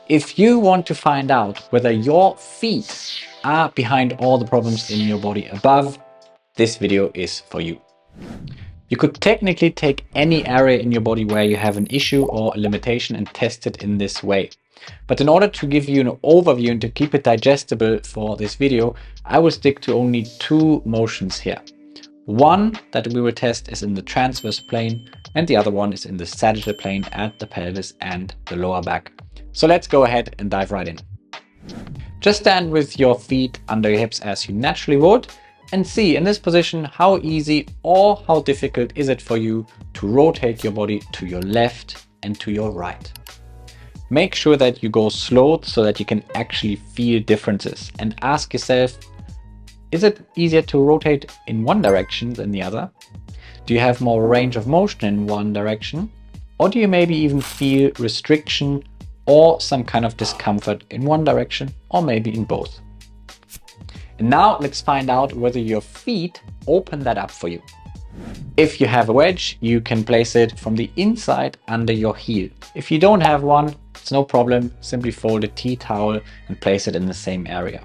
If you want to find out whether your feet are behind all the problems in your body above, this video is for you. You could technically take any area in your body where you have an issue or a limitation and test it in this way. But in order to give you an overview and to keep it digestible for this video, I will stick to only two motions here. One that we will test is in the transverse plane, and the other one is in the sagittal plane at the pelvis and the lower back. So let's go ahead and dive right in. Just stand with your feet under your hips as you naturally would, and see in this position how easy or how difficult is it for you to rotate your body to your left and to your right. Make sure that you go slow so that you can actually feel differences, and ask yourself, is it easier to rotate in one direction than the other? Do you have more range of motion in one direction? Or do you maybe even feel restriction or some kind of discomfort in one direction, or maybe in both? And now let's find out whether your feet open that up for you. If you have a wedge, you can place it from the inside under your heel. If you don't have one, it's no problem. Simply fold a tea towel and place it in the same area.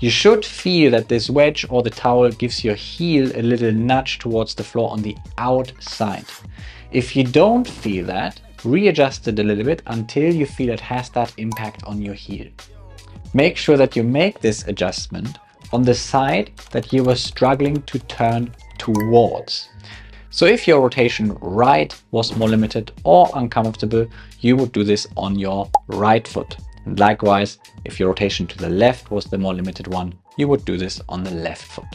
You should feel that this wedge or the towel gives your heel a little nudge towards the floor on the outside. If you don't feel that, readjust it a little bit until you feel it has that impact on your heel. Make sure that you make this adjustment on the side that you were struggling to turn towards. So if your rotation right was more limited or uncomfortable, you would do this on your right foot. And likewise, if your rotation to the left was the more limited one, you would do this on the left foot.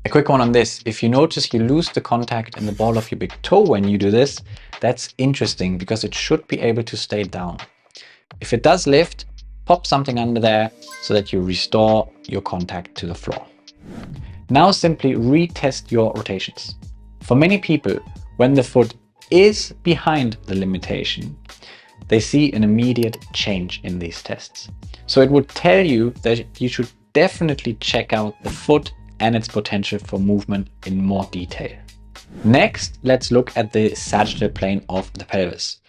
A quick one on this: if you notice you lose the contact in the ball of your big toe when you do this, that's interesting because it should be able to stay down. If it does lift, pop something under there so that you restore your contact to the floor. Now simply retest your rotations. For many people, when the foot is behind the limitation, they see an immediate change in these tests. So it would tell you that you should definitely check out the foot and its potential for movement in more detail. Next, let's look at the sagittal plane of the pelvis.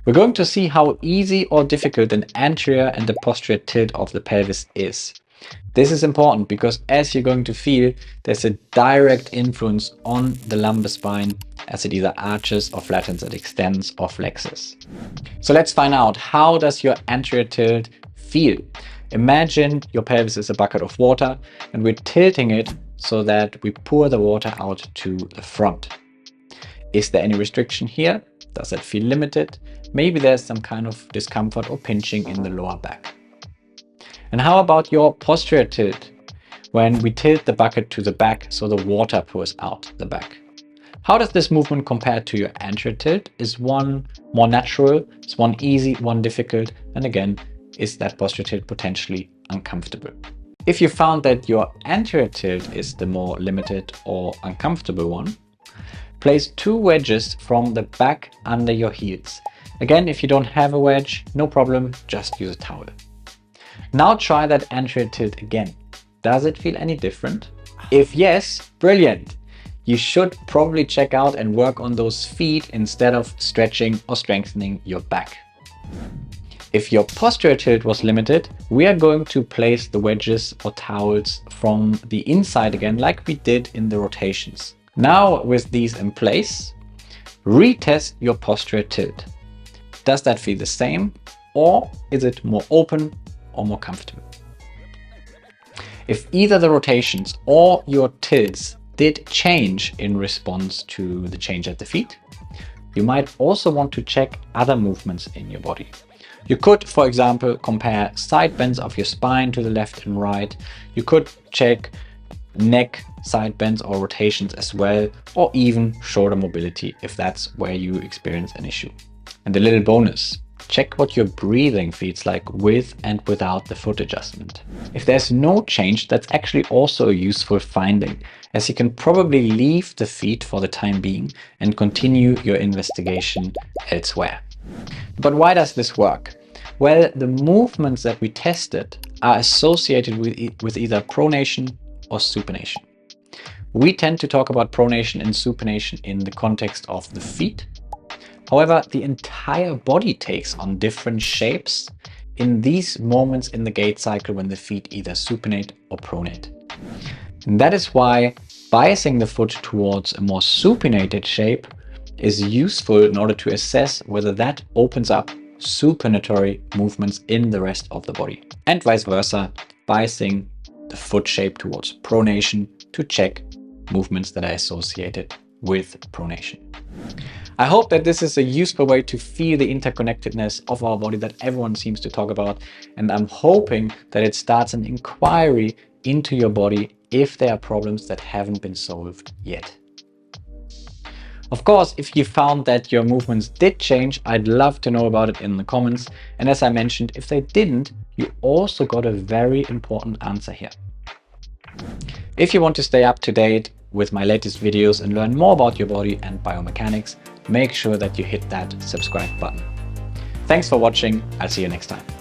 We're going to see how easy or difficult an anterior and the posterior tilt of the pelvis is. This is important because, as you're going to feel, there's a direct influence on the lumbar spine as it either arches or flattens, it extends or flexes. So let's find out, how does your anterior tilt feel? Imagine your pelvis is a bucket of water and we're tilting it so that we pour the water out to the front. Is there any restriction here? Does it feel limited? Maybe there's some kind of discomfort or pinching in the lower back. And how about your posterior tilt, when we tilt the bucket to the back so the water pours out the back? How does this movement compare to your anterior tilt? Is one more natural? Is one easy, one difficult? And again, is that posterior tilt potentially uncomfortable? If you found that your anterior tilt is the more limited or uncomfortable one, place two wedges from the back under your heels. Again, if you don't have a wedge, no problem, just use a towel. Now try that anterior tilt again. Does it feel any different? If yes, brilliant. You should probably check out and work on those feet instead of stretching or strengthening your back. If your posterior tilt was limited, we are going to place the wedges or towels from the inside again, like we did in the rotations. Now with these in place, retest your posterior tilt. Does that feel the same, or is it more open or more comfortable? If either the rotations or your tilts did change in response to the change at the feet, you might also want to check other movements in your body. You could, for example, compare side bends of your spine to the left and right. You could check neck side bends or rotations as well, or even shoulder mobility if that's where you experience an issue. And a little bonus: check what your breathing feels like with and without the foot adjustment. If there's no change, that's actually also a useful finding, as you can probably leave the feet for the time being and continue your investigation elsewhere. But why does this work? Well, the movements that we tested are associated with either pronation or supination. We tend to talk about pronation and supination in the context of the feet. However, the entire body takes on different shapes in these moments in the gait cycle when the feet either supinate or pronate. And that is why biasing the foot towards a more supinated shape is useful in order to assess whether that opens up supinatory movements in the rest of the body. And vice versa, biasing the foot shape towards pronation to check movements that are associated with pronation. I hope that this is a useful way to feel the interconnectedness of our body that everyone seems to talk about, and I'm hoping that it starts an inquiry into your body if there are problems that haven't been solved yet. Of course, if you found that your movements did change, I'd love to know about it in the comments. And as I mentioned, if they didn't, you also got a very important answer here. If you want to stay up to date with my latest videos and learn more about your body and biomechanics, make sure that you hit that subscribe button. Thanks for watching. I'll see you next time.